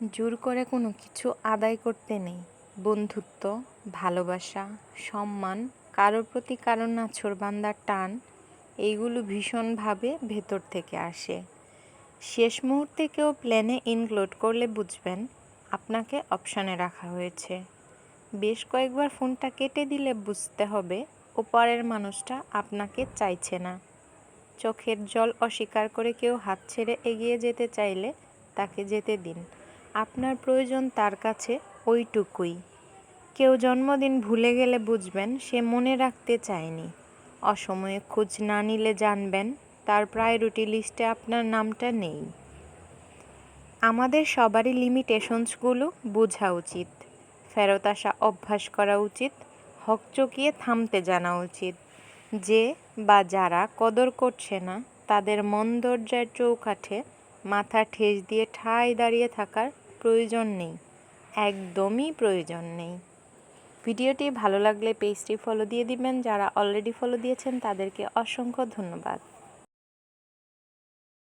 জোর করে কোনো কিছু আদায় করতে নেই। বন্ধুত্ব, ভালোবাসা, সম্মান, কারোর প্রতি কারোর নাছোড়বান্দার টান এইগুলো ভীষণভাবে ভেতর থেকে আসে। শেষ মুহূর্তে কেউ প্ল্যানে ইনক্লুড করলে বুঝবেন আপনাকে অপশানে রাখা হয়েছে। বেশ কয়েকবার ফোনটা কেটে দিলে বুঝতে হবে ওপারের মানুষটা আপনাকে চাইছে না। চোখের জল অস্বীকার করে কেউ হাত ছেড়ে এগিয়ে যেতে চাইলে তাকে যেতে দিন। আপনার প্রয়োজন তার কাছে ওইটুকুই। কেউ জন্মদিন ভুলে গেলে বুঝবেন সে মনে রাখতে চায়নি। অসময়ে খোঁজ না নিলে জানবেন তার প্রায়োরিটি লিস্টে আপনার নামটা নেই। আমাদের সবারই লিমিটেশনসগুলো বোঝা উচিত। ফেরত আসা অভ্যাস করা উচিত। হকচকিয়ে থামতে জানা উচিত। যে বা যারা কদর করছে না তাদের মন দরজার চৌকাঠে মাথা ঠেস দিয়ে ঠায় দাঁড়িয়ে থাকার প্রয়োজন নেই। একদমই প্রয়োজন নেই। ভিডিওটি ভালো লাগলে পেজটি ফলো দিয়ে দিবেন। যারা অলরেডি ফলো দিয়েছেন তাদেরকে অসংখ্য ধন্যবাদ।